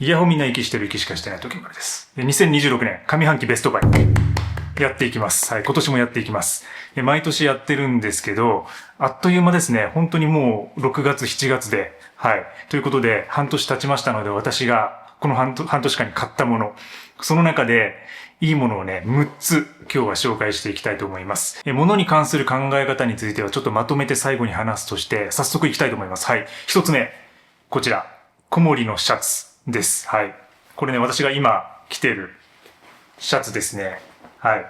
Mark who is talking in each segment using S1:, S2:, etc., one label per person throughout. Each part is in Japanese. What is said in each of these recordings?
S1: イヤホンみんな息してる息しかしてない時からです。2026年上半期ベストバイやっていきます。はい、今年もやっていきます。毎年やってるんですけど、あっという間ですね。本当にもう6月、7月で、はい。ということで、半年経ちましたので、私がこの半年間に買ったもの、その中で、いいものをね、6つ今日は紹介していきたいと思います。物に関する考え方についてはちょっとまとめて最後に話すとして、早速いきたいと思います。はい。1つ目、こちら。小森のシャツです。はい。これね、私が今着てるシャツですね。はい。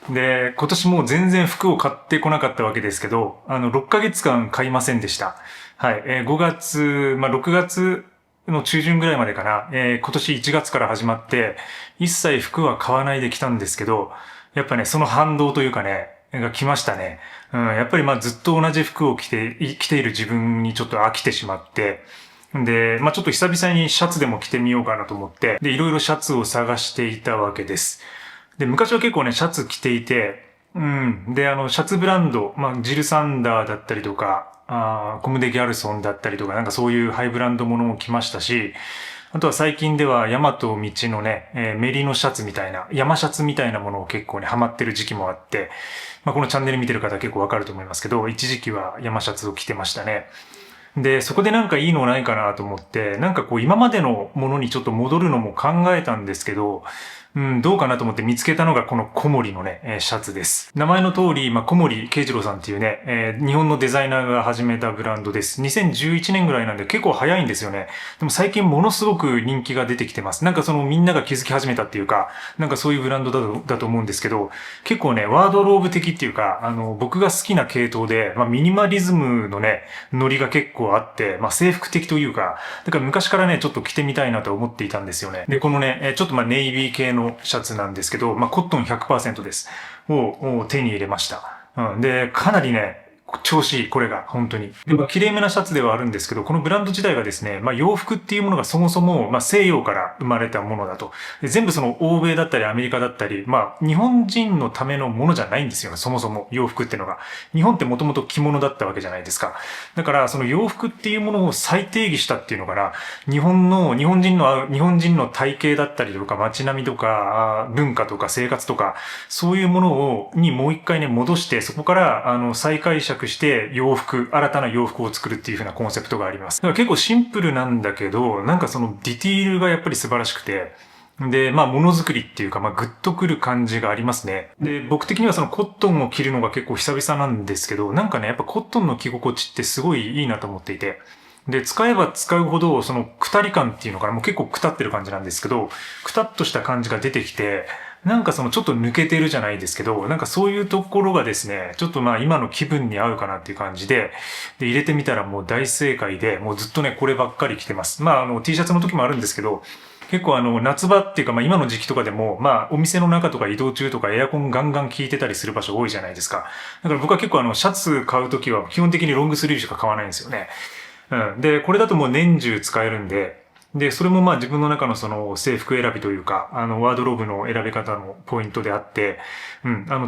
S1: で、今年もう全然服を買ってこなかったわけですけど、6ヶ月間買いませんでした。はい。5月、6月の中旬ぐらいまでかな。今年1月から始まって、一切服は買わないで来たんですけど、やっぱね、その反動というかね、が来ましたね。やっぱりずっと同じ服を着ている自分にちょっと飽きてしまって、で、ちょっと久々にシャツでも着てみようかなと思って、で、いろいろシャツを探していたわけです。で、昔は結構ね、シャツ着ていて、で、シャツブランド、ジルサンダーだったりとか、コムデギャルソンだったりとか、なんかそういうハイブランドものも着ましたし、あとは最近ではヤマト道のね、メリノシャツみたいな、山シャツみたいなものを結構ね、ハマってる時期もあって、このチャンネル見てる方は結構わかると思いますけど、一時期は山シャツを着てましたね。で、そこでなんかいいのないかなと思って、なんかこう今までのものにちょっと戻るのも考えたんですけど、どうかなと思って見つけたのがこの小森のね、シャツです。名前の通り、小森慶次郎さんっていうね、日本のデザイナーが始めたブランドです。2011年ぐらいなんで結構早いんですよね。でも最近ものすごく人気が出てきてます。なんかそのみんなが気づき始めたっていうか、なんかそういうブランドだと思うんですけど、結構ね、ワードローブ的っていうか、僕が好きな系統で、ミニマリズムのね、ノリが結構あって、制服的というか、だから昔からね、ちょっと着てみたいなと思っていたんですよね。で、このね、ちょっとネイビー系のシャツなんですけど、コットン 100% です。を手に入れました。で、かなりね、調子いい、これが、本当に。で、綺麗めなシャツではあるんですけど、このブランド自体がですね、洋服っていうものがそもそも、西洋から生まれたものだと。で全部その欧米だったりアメリカだったり、日本人のためのものじゃないんですよね、そもそも洋服っていうのが。日本ってもともと着物だったわけじゃないですか。だから、その洋服っていうものを再定義したっていうのかな、日本人の体型だったりとか、街並みとか、文化とか生活とか、そういうものにもう一回ね、戻して、そこから、再解釈して新たな洋服を作るっていう風なコンセプトがあります。だから結構シンプルなんだけど、なんかそのディティールがやっぱり素晴らしくて、で、ものづくりっていうか、グッとくる感じがありますね。で、僕的にはそのコットンを着るのが結構久々なんですけど、なんかね、やっぱコットンの着心地ってすごいいいなと思っていて、で、使えば使うほど、その、くたり感っていうのかな、もう結構くたってる感じなんですけど、くたっとした感じが出てきて、なんかそのちょっと抜けてるじゃないですけど、なんかそういうところがですね、ちょっと今の気分に合うかなっていう感じで、で、入れてみたらもう大正解で、もうずっとね、こればっかり着てます。T シャツの時もあるんですけど、結構夏場っていうか今の時期とかでも、お店の中とか移動中とかエアコンガンガン効いてたりする場所多いじゃないですか。だから僕は結構シャツ買う時は基本的にロングスリーブしか買わないんですよね。で、これだともう年中使えるんで、で、それも自分の中のその制服選びというか、ワードローブの選び方のポイントであって、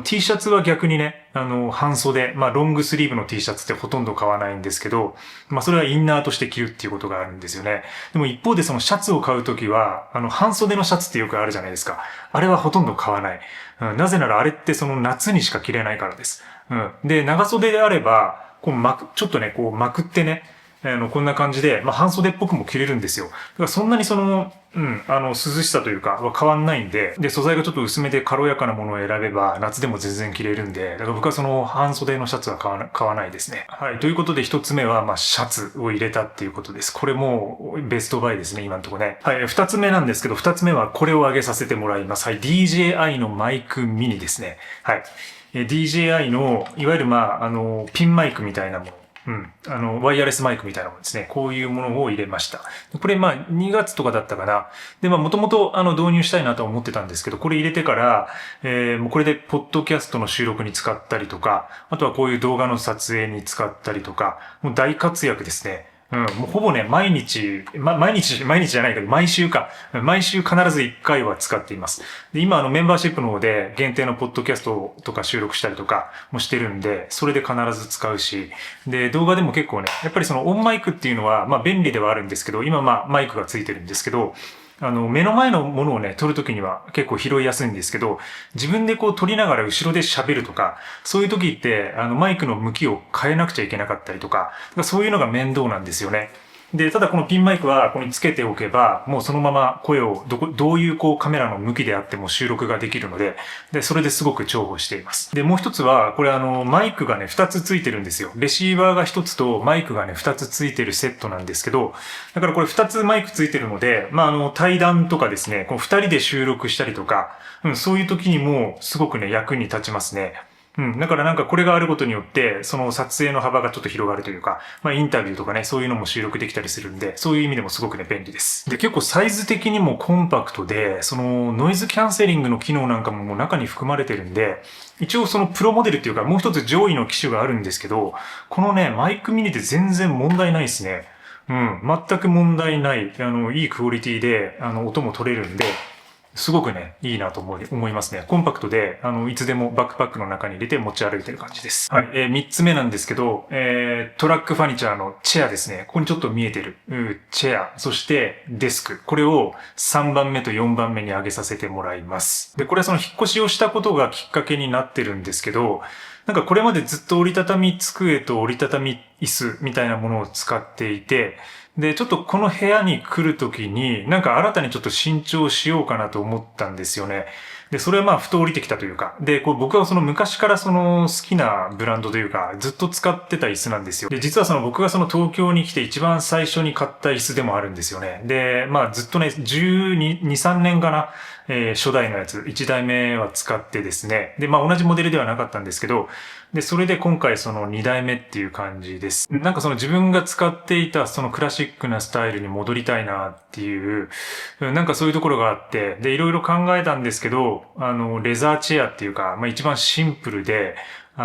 S1: T シャツは逆にね、半袖、ロングスリーブの T シャツってほとんど買わないんですけど、それはインナーとして着るっていうことがあるんですよね。でも一方でそのシャツを買うときは、半袖のシャツってよくあるじゃないですか。あれはほとんど買わない。なぜならあれってその夏にしか着れないからです。で、長袖であれば、ちょっとね、まくってね、こんな感じで、半袖っぽくも着れるんですよ。だからそんなにその、涼しさというかは変わんないんで、で、素材がちょっと薄めで軽やかなものを選べば、夏でも全然着れるんで、だから僕はその半袖のシャツは買わないですね。はい。ということで一つ目は、シャツを入れたっていうことです。これもベストバイですね、今のところね。はい。二つ目なんですけど、二つ目はこれを上げさせてもらいます。はい。DJI のマイクミニですね。はい。DJI の、いわゆるピンマイクみたいなもの。ワイヤレスマイクみたいなものですね。こういうものを入れました。これ2月とかだったかな。で、もともと導入したいなと思ってたんですけど、これ入れてから、もうこれでポッドキャストの収録に使ったりとか、あとはこういう動画の撮影に使ったりとか、もう大活躍ですね。もうほぼね、毎日じゃないけど、毎週必ず1回は使っています。で、今メンバーシップの方で限定のポッドキャストとか収録したりとかもしてるんで、それで必ず使うし、で、動画でも結構ね、やっぱりそのオンマイクっていうのは、便利ではあるんですけど、今マイクがついてるんですけど、目の前のものをね、撮るときには結構拾いやすいんですけど、自分でこう撮りながら後ろで喋るとか、そういう時って、マイクの向きを変えなくちゃいけなかったりとか、そういうのが面倒なんですよね。で、ただこのピンマイクはここにつけておけば、もうそのまま声をどういうこうカメラの向きであっても収録ができるので、で、それですごく重宝しています。で、もう一つは、これマイクがね、2つついてるんですよ。レシーバーが1つとマイクがね、2つついてるセットなんですけど、だからこれ2つマイクついてるので、対談とかですね、この2人で収録したりとか、そういう時にもすごくね、役に立ちますね。だからなんかこれがあることによって、その撮影の幅がちょっと広がるというか、インタビューとかね、そういうのも収録できたりするんで、そういう意味でもすごくね、便利です。で、結構サイズ的にもコンパクトで、そのノイズキャンセリングの機能なんかももう中に含まれてるんで、一応そのプロモデルっていうか、もう一つ上位の機種があるんですけど、このね、マイクミニで全然問題ないですね。全く問題ない、いいクオリティで、音も取れるんで、すごくね、いいなと思いますね。コンパクトで、いつでもバックパックの中に入れて持ち歩いてる感じです。はい。三つ目なんですけど、トラックファニチャーのチェアですね。ここにちょっと見えてる、チェア、そしてデスク。これを3番目と4番目に上げさせてもらいます。で、これはその引っ越しをしたことがきっかけになってるんですけど、なんかこれまでずっと折りたたみ机と折りたたみ椅子みたいなものを使っていて、で、ちょっとこの部屋に来るときに、なんか新たにちょっと新調しようかなと思ったんですよね。で、それはふと降りてきたというか。で、僕はその昔からその好きなブランドというか、ずっと使ってた椅子なんですよ。で、実はその僕がその東京に来て一番最初に買った椅子でもあるんですよね。で、ずっとね、12、3年かな。初代のやつ、1代目は使ってですね。で、同じモデルではなかったんですけど、で、それで今回その2代目っていう感じです。なんかその自分が使っていたそのクラシックなスタイルに戻りたいなっていう、なんかそういうところがあって、で、いろいろ考えたんですけど、レザーチェアっていうか、一番シンプルで、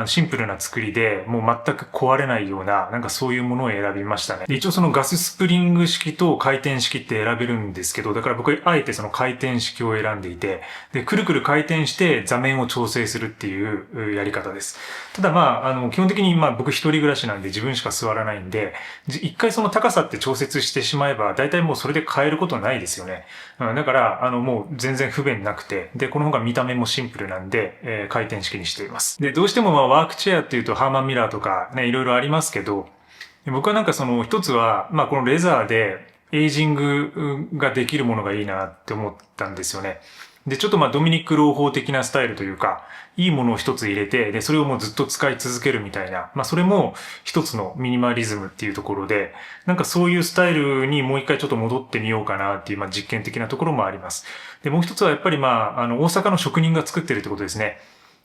S1: シンプルな作りで、もう全く壊れないような、なんかそういうものを選びましたね。で、一応そのガススプリング式と回転式って選べるんですけど、だから僕はあえてその回転式を選んでいて、で、くるくる回転して座面を調整するっていうやり方です。ただ基本的に僕一人暮らしなんで自分しか座らないんで、一回その高さって調節してしまえば、大体もうそれで変えることないですよね。だから、もう全然不便なくて、で、この方が見た目もシンプルなんで、回転式にしています。で、どうしてもワークチェアっていうとハーマンミラーとかね、いろいろありますけど、僕はなんかその一つは、このレザーでエイジングができるものがいいなって思ったんですよね。で、ちょっとドミニック・ロー法的なスタイルというか、いいものを一つ入れて、で、それをもうずっと使い続けるみたいな、それも一つのミニマリズムっていうところで、なんかそういうスタイルにもう一回ちょっと戻ってみようかなっていう、実験的なところもあります。で、もう一つはやっぱり大阪の職人が作ってるってことですね。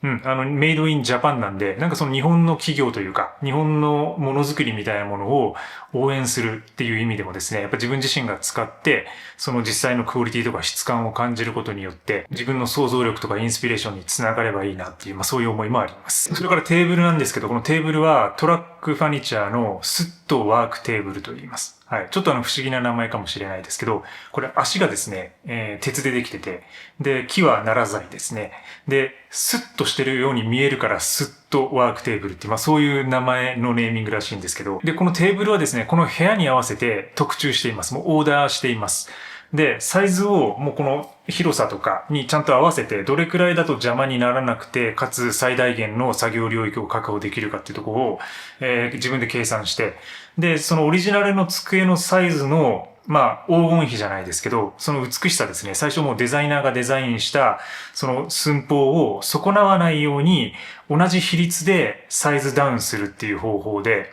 S1: メイドインジャパンなんで、なんかその日本の企業というか、日本のものづくりみたいなものを応援するっていう意味でもですね、やっぱ自分自身が使って、その実際のクオリティとか質感を感じることによって、自分の想像力とかインスピレーションにつながればいいなっていう、そういう思いもあります。それからテーブルなんですけど、このテーブルはトラックファニチャーのスッとワークテーブルと言います。はい。ちょっと不思議な名前かもしれないですけど、これ足がですね、鉄でできてて、で、木は奈良材ですね。で、スッとしてるように見えるからスッとワークテーブルっていう、そういう名前のネーミングらしいんですけど、で、このテーブルはですね、この部屋に合わせて特注しています。もうオーダーしています。で、サイズをもうこの広さとかにちゃんと合わせて、どれくらいだと邪魔にならなくて、かつ最大限の作業領域を確保できるかっていうところを、自分で計算して、で、そのオリジナルの机のサイズの黄金比じゃないですけど、その美しさですね。最初もうデザイナーがデザインした、その寸法を損なわないように、同じ比率でサイズダウンするっていう方法で、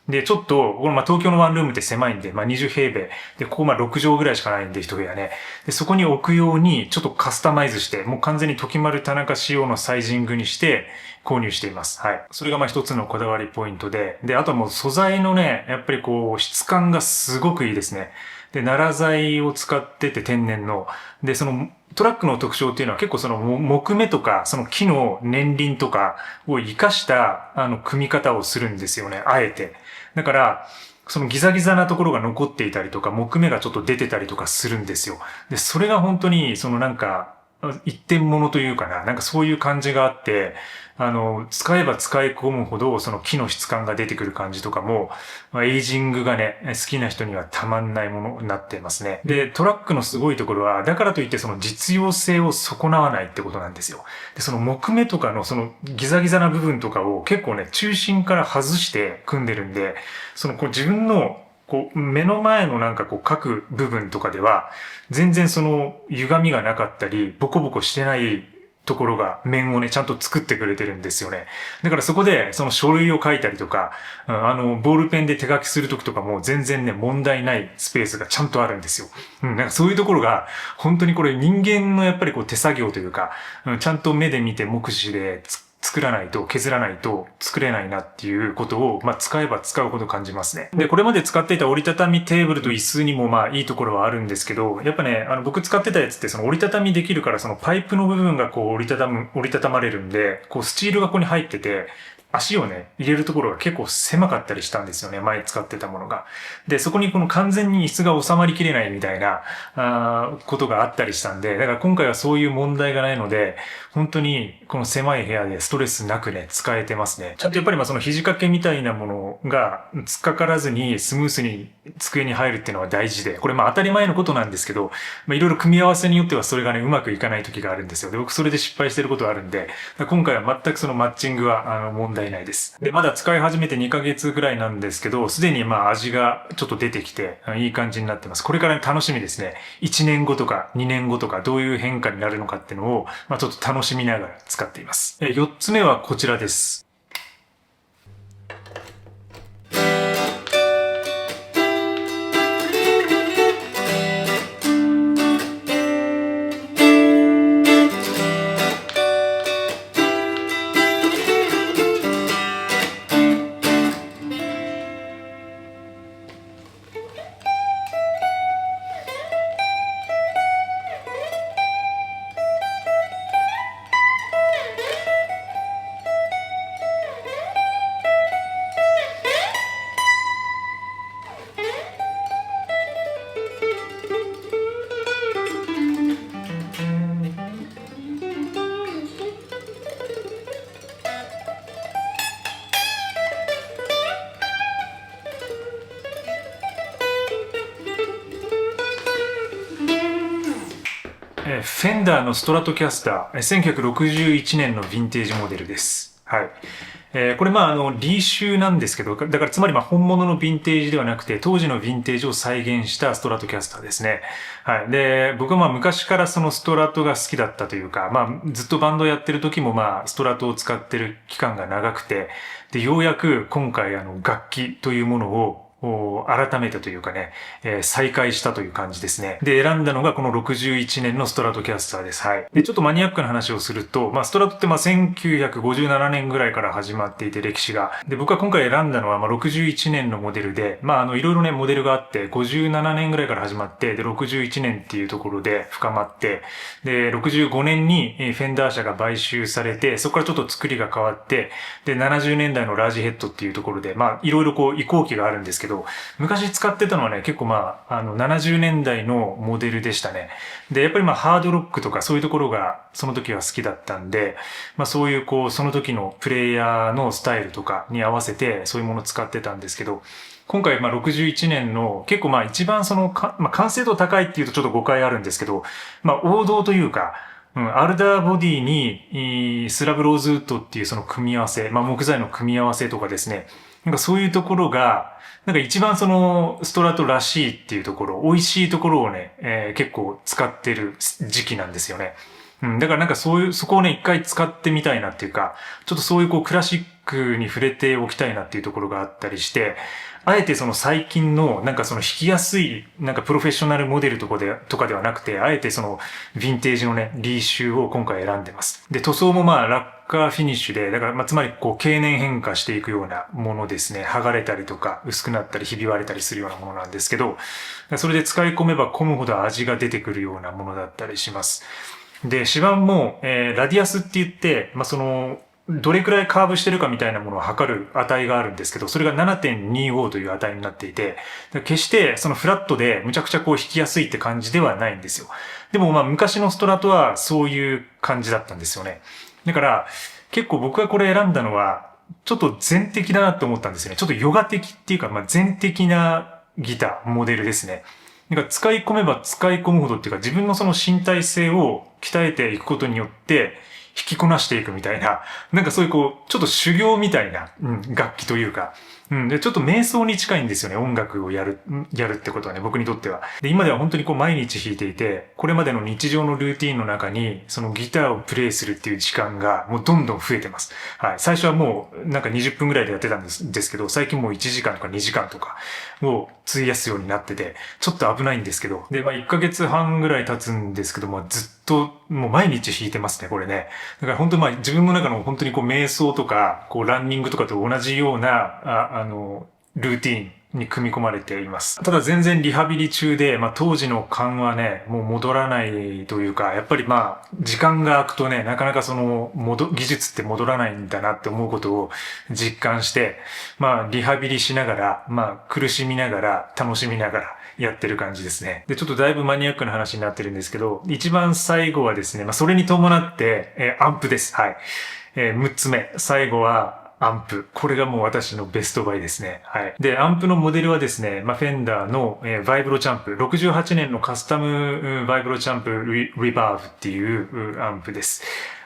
S1: で、ちょっと、この東京のワンルームって狭いんで、20平米。で、ここ6畳ぐらいしかないんで、一部屋ね。で、そこに置くように、ちょっとカスタマイズして、もう完全に時丸田中仕様のサイジングにして、購入しています。はい。それが一つのこだわりポイントで、で、あとはもう素材のね、やっぱり質感がすごくいいですね。で、奈良材を使ってて天然の。で、その、トラックの特徴っていうのは結構その木目とか、その木の年輪とかを活かした、組み方をするんですよね。あえて。だから、そのギザギザなところが残っていたりとか、木目がちょっと出てたりとかするんですよ。で、それが本当に、そのなんか、一点物というかな、なんかそういう感じがあって、使えば使い込むほど、その木の質感が出てくる感じとかも、エイジングがね、好きな人にはたまんないものになってますね。で、トラックのすごいところは、だからといってその実用性を損なわないってことなんですよ。で、その木目とかのそのギザギザな部分とかを結構ね、中心から外して組んでるんで、そのこう自分の目の前のなんか各部分とかでは、全然その歪みがなかったり、ボコボコしてないところが面をね、ちゃんと作ってくれてるんですよね。だからそこでその書類を書いたりとか、ボールペンで手書きするときとかも全然ね、問題ないスペースがちゃんとあるんですよ。なんかそういうところが、本当にこれ人間のやっぱり手作業というか、ちゃんと目で見て目視で作らないと、削らないと作れないなっていうことを、使えば使うほど感じますね。で、これまで使っていた折りたたみテーブルと椅子にもいいところはあるんですけど、やっぱね、僕使ってたやつってその折りたたみできるから、そのパイプの部分が折りたたまれるんで、スチールがここに入ってて、足をね、入れるところが結構狭かったりしたんですよね。前使ってたものが。で、そこに完全に椅子が収まりきれないみたいな、ことがあったりしたんで、だから今回はそういう問題がないので、本当にこの狭い部屋でストレスなくね、使えてますね。ちゃんとやっぱりその肘掛けみたいなものが突っかからずにスムースに机に入るっていうのは大事で、これ当たり前のことなんですけど、いろいろ組み合わせによってはそれがね、うまくいかない時があるんですよ。で、僕それで失敗してることがあるんで、今回は全くそのマッチングは問題ないです。で、まだ使い始めて2ヶ月ぐらいなんですけど、すでに味がちょっと出てきて、いい感じになってます。これから楽しみですね。1年後とか2年後とかどういう変化になるのかっていうのを、ちょっと楽しみながら使っています。4つ目はこちらです。フェンダーのストラトキャスター、1961年のヴィンテージモデルです。はい。これリーシュなんですけど、だからつまり本物のヴィンテージではなくて、当時のヴィンテージを再現したストラトキャスターですね。はい。で、僕は昔からそのストラトが好きだったというか、ずっとバンドやってる時もストラトを使ってる期間が長くて、で、ようやく今回楽器というものを改めてというかね、再開したという感じですね。で、選んだのがこの61年のストラトキャスターです。はい。で、ちょっとマニアックな話をすると、ストラトって1957年ぐらいから始まっていて歴史が。で、僕は今回選んだのは61年のモデルで、いろいろね、モデルがあって、57年ぐらいから始まって、で、61年っていうところで深まって、で、65年にフェンダー社が買収されて、そこからちょっと作りが変わって、で、70年代のラージヘッドっていうところで、いろいろ移行期があるんですけど、昔使ってたのはね、結構70年代のモデルでしたね。で、やっぱりハードロックとかそういうところがその時は好きだったんで、そういうその時のプレイヤーのスタイルとかに合わせてそういうものを使ってたんですけど、今回61年の結構一番完成度高いっていうとちょっと誤解あるんですけど、王道というか、アルダーボディにスラブローズウッドっていうその組み合わせ、木材の組み合わせとかですね、なんかそういうところが、なんか一番そのストラトらしいっていうところ、美味しいところをね、結構使ってる時期なんですよね。だからなんかそこをね、一回使ってみたいなっていうか、ちょっとそういうクラシックに触れておきたいなっていうところがあったりして、あえてその最近のなんかその弾きやすいなんかプロフェッショナルモデルとかではなくて、あえてそのヴィンテージのね、リーシュを今回選んでます。で、塗装もラッカーフィニッシュで、だからつまり経年変化していくようなものですね。剥がれたりとか薄くなったりひび割れたりするようなものなんですけど、それで使い込めば込むほど味が出てくるようなものだったりします。で、指板も、ラディアスって言って、どれくらいカーブしてるかみたいなものを測る値があるんですけど、それが 7.25 という値になっていて、決してそのフラットでむちゃくちゃこう弾きやすいって感じではないんですよ。でもまあ昔のストラトはそういう感じだったんですよね。だから結構僕がこれ選んだのは、ちょっと全的だなと思ったんですよね。ちょっとヨガ的っていうか、まあ全的なギター、モデルですね。なんか使い込めば使い込むほどっていうか、自分のその身体性を鍛えていくことによって、弾きこなしていくみたいな、なんかそういうこう、ちょっと修行みたいな、楽器というか、で、ちょっと瞑想に近いんですよね、音楽をやるってことはね、僕にとっては。で、今では本当にこう毎日弾いていて、これまでの日常のルーティンの中に、そのギターをプレイするっていう時間がもうどんどん増えてます。はい。最初はもうなんか20分ぐらいでやってたんですけど、最近もう1時間とか2時間とかを費やすようになってて、ちょっと危ないんですけど、で、まあ1ヶ月半ぐらい経つんですけども、ずっともう毎日弾いてますね、これね。だから本当まあ自分の中の本当にこう瞑想とか、こうランニングとかと同じような、ルーティーンに組み込まれています。ただ全然リハビリ中で、まあ当時の勘はね、もう戻らないというか、やっぱりまあ時間が空くとね、なかなかその技術って戻らないんだなって思うことを実感して、まあリハビリしながら、まあ苦しみながら、楽しみながら、やってる感じですね。で、ちょっとだいぶマニアックな話になってるんですけど、一番最後はですね、まあそれに伴って、アンプです。はい。6つ目。最後は、アンプ。これがもう私のベストバイですね。はい。で、アンプのモデルはですね、まあ、フェンダーの、バイブロチャンプ。68年のカスタムバイブロチャンプリバーブっていうアンプです。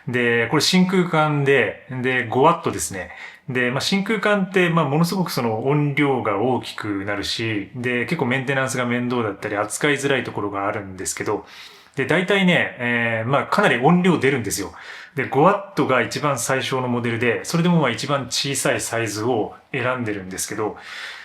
S1: で、これ真空管で、5W ですね。で、まあ、真空管って、まあ、ものすごくその音量が大きくなるし、で、結構メンテナンスが面倒だったり扱いづらいところがあるんですけど、で、大体ね、まあ、かなり音量出るんですよ。で、5W が一番最小のモデルで、それでもまあ一番小さいサイズを選んでるんですけど、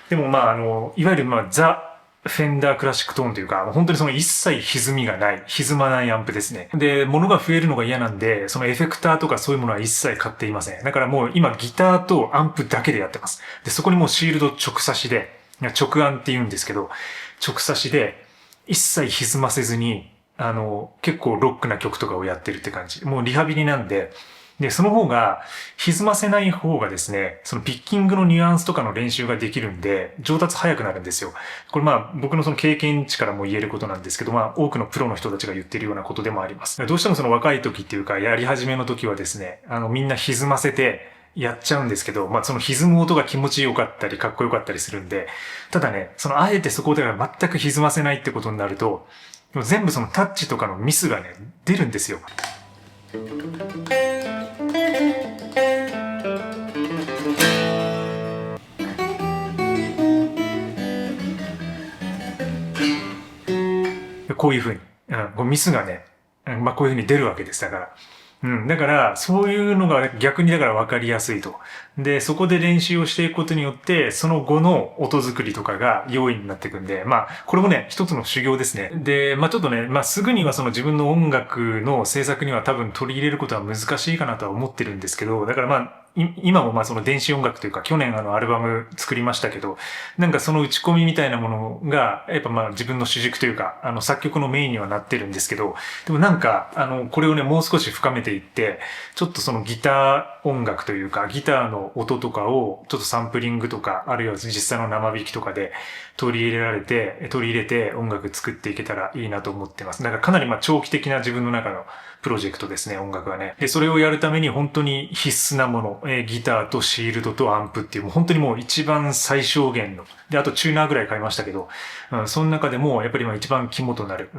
S1: でもまあいわゆるまあザ・フェンダークラシックトーンというか、本当にその一切歪みがない、歪まないアンプですね。で、物が増えるのが嫌なんで、そのエフェクターとかそういうものは一切買っていません。だからもう今ギターとアンプだけでやってます。で、そこにもうシールド直差しで、直案って言うんですけど、直差しで一切歪ませずに、結構ロックな曲とかをやってるって感じ。もうリハビリなんで、で、その方が、歪ませない方がですね、そのピッキングのニュアンスとかの練習ができるんで、上達早くなるんですよ。これまあ、僕のその経験値からも言えることなんですけど、まあ、多くのプロの人たちが言ってるようなことでもあります。どうしてもその若い時っていうか、やり始めの時はですね、みんな歪ませて、やっちゃうんですけど、まあその歪む音が気持ちよかったり、かっこよかったりするんで、ただね、そのあえてそこでは全く歪ませないってことになると、全部そのタッチとかのミスがね、出るんですよ。こういうふうに、ミスがね、まあこういうふうに出るわけです。だから。だから、そういうのが逆にだから分かりやすいと。で、そこで練習をしていくことによって、その後の音作りとかが容易になっていくんで、まあ、これもね、一つの修行ですね。で、まあちょっとね、まあすぐにはその自分の音楽の制作には多分取り入れることは難しいかなとは思ってるんですけど、だからまあ、今もまあその電子音楽というか去年アルバム作りましたけど、なんかその打ち込みみたいなものがやっぱまあ自分の主軸というか作曲のメインにはなってるんですけど、でもなんかこれをねもう少し深めていって、ちょっとそのギター音楽というかギターの音とかをちょっとサンプリングとかあるいは実際の生弾きとかで取り入れて音楽作っていけたらいいなと思ってます。だからかなりまあ長期的な自分の中のプロジェクトですね、音楽はね。で、それをやるために本当に必須なもの、ギターとシールドとアンプっていう、もう本当にもう一番最小限の。で、あとチューナーぐらい買いましたけど、その中でもやっぱりまあ一番肝となる。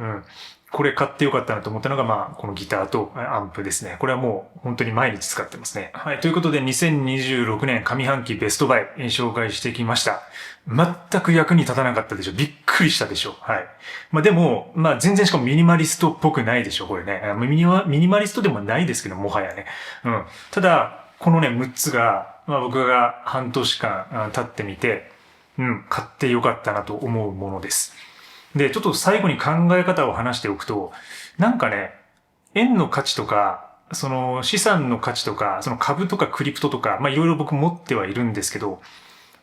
S1: これ買ってよかったなと思ったのが、まあ、このギターとアンプですね。これはもう本当に毎日使ってますね。はい。ということで、2026年上半期ベストバイ紹介してきました。全く役に立たなかったでしょ。びっくりしたでしょ。はい。まあでも、まあ全然しかもミニマリストっぽくないでしょ、これね。ミニマリストでもないですけど、もはやね。ただ、このね、6つが、まあ僕が半年間経ってみて、買ってよかったなと思うものです。で、ちょっと最後に考え方を話しておくと、なんかね、円の価値とか、その資産の価値とか、その株とかクリプトとか、まあいろいろ僕持ってはいるんですけど、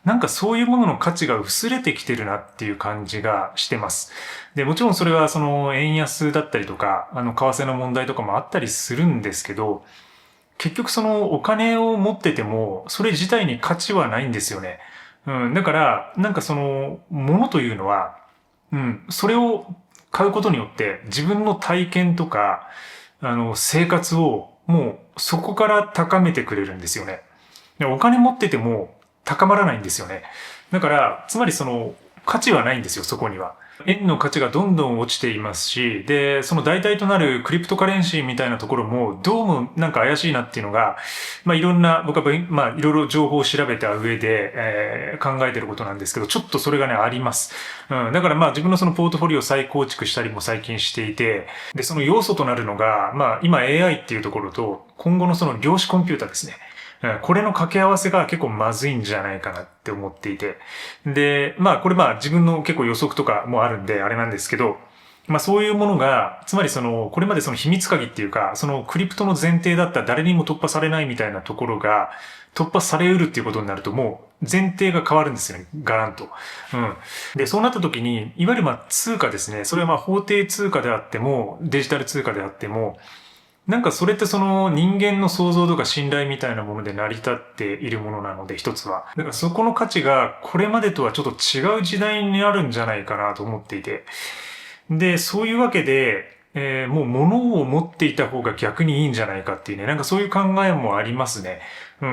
S1: なんかそういうものの価値が薄れてきてるなっていう感じがしてます。で、もちろんそれはその円安だったりとか、為替の問題とかもあったりするんですけど、結局そのお金を持ってても、それ自体に価値はないんですよね。だから、なんかその、物というのは、それを買うことによって自分の体験とか、生活をもうそこから高めてくれるんですよね。でお金持ってても高まらないんですよね。だから、つまりその価値はないんですよ、そこには。円の価値がどんどん落ちていますし、で、その代替となるクリプトカレンシーみたいなところも、どうもなんか怪しいなっていうのが、いろんな、僕はいろいろ情報を調べた上で、考えてることなんですけど、ちょっとそれがね、あります。だから自分のそのポートフォリオを再構築したりも最近していて、で、その要素となるのが、今 AI っていうところと、今後のその量子コンピューターですね。これの掛け合わせが結構まずいんじゃないかなって思っていて。で、これ自分の結構予測とかもあるんで、あれなんですけど、そういうものが、つまりその、これまでその秘密鍵っていうか、そのクリプトの前提だったら誰にも突破されないみたいなところが、突破されうるっていうことになるともう前提が変わるんですよね。ガランと。で、そうなった時に、いわゆる通貨ですね。それは法定通貨であっても、デジタル通貨であっても、なんかそれってその人間の想像とか信頼みたいなもので成り立っているものなので一つは。だからそこの価値がこれまでとはちょっと違う時代になるんじゃないかなと思っていて。で、そういうわけで、もう物を持っていた方が逆にいいんじゃないかっていうね、なんかそういう考えもありますね。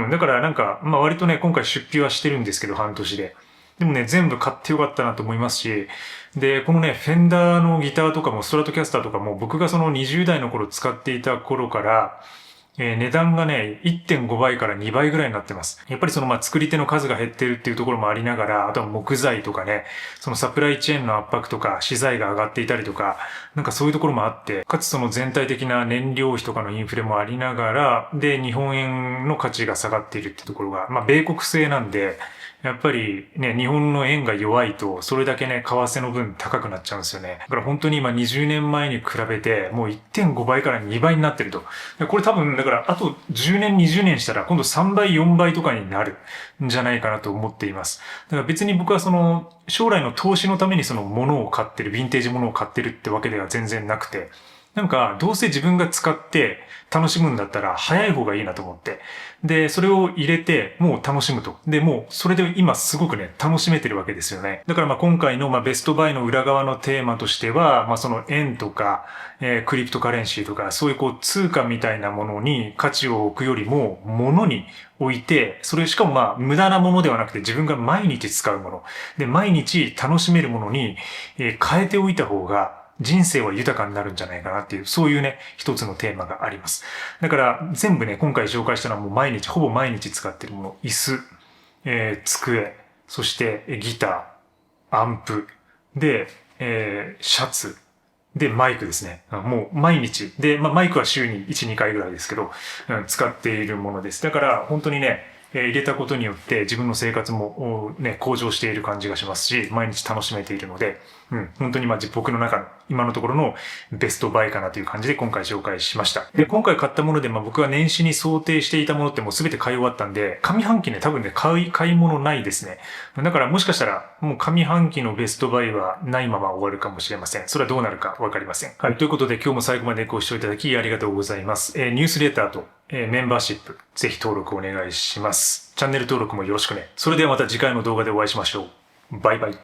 S1: だからなんか、割とね、今回出費はしてるんですけど、半年で。でもね、全部買ってよかったなと思いますし、で、このね、フェンダーのギターとかもストラトキャスターとかも僕がその20代の頃使っていた頃から、値段がね、1.5 倍から2倍ぐらいになってます。やっぱりその作り手の数が減ってるっていうところもありながら、あとは木材とかね、そのサプライチェーンの圧迫とか資材が上がっていたりとか、なんかそういうところもあって、かつその全体的な燃料費とかのインフレもありながら、で、日本円の価値が下がっているっていうところが、米国製なんで、やっぱりね、日本の円が弱いと、それだけね、為替の分高くなっちゃうんですよね。だから本当に今20年前に比べて、もう 1.5 倍から2倍になってると。これ多分、だからあと10年、20年したら今度3倍、4倍とかになるんじゃないかなと思っています。だから別に僕はその、将来の投資のためにその物を買ってる、ヴィンテージ物を買ってるってわけでは全然なくて、なんか、どうせ自分が使って楽しむんだったら早い方がいいなと思って。で、それを入れて、もう楽しむと。で、もう、それで今すごくね、楽しめてるわけですよね。だから今回のベストバイの裏側のテーマとしては、その円とか、クリプトカレンシーとか、そういう通貨みたいなものに価値を置くよりも、物に置いて、それしかも無駄なものではなくて自分が毎日使うもの。で、毎日楽しめるものに、変えておいた方が、人生は豊かになるんじゃないかなっていう、そういうね、一つのテーマがあります。だから全部ね、今回紹介したのはもうほぼ毎日使ってるもの。椅子、机、そしてギター、アンプ、で、シャツ、で、マイクですね。もう毎日。で、マイクは週に1、2回ぐらいですけど、使っているものです。だから本当にね、入れたことによって自分の生活もね、向上している感じがしますし、毎日楽しめているので、本当に僕の中の今のところのベストバイかなという感じで今回紹介しました。で、今回買ったもので、僕が年始に想定していたものってもう全て買い終わったんで、上半期ね、多分ね、買い物ないですね。だからもしかしたら、もう上半期のベストバイはないまま終わるかもしれません。それはどうなるかわかりません。はい。ということで今日も最後までご視聴いただきありがとうございます。ニュースレターとメンバーシップ、ぜひ登録お願いします。チャンネル登録もよろしくね。それではまた次回の動画でお会いしましょう。バイバイ。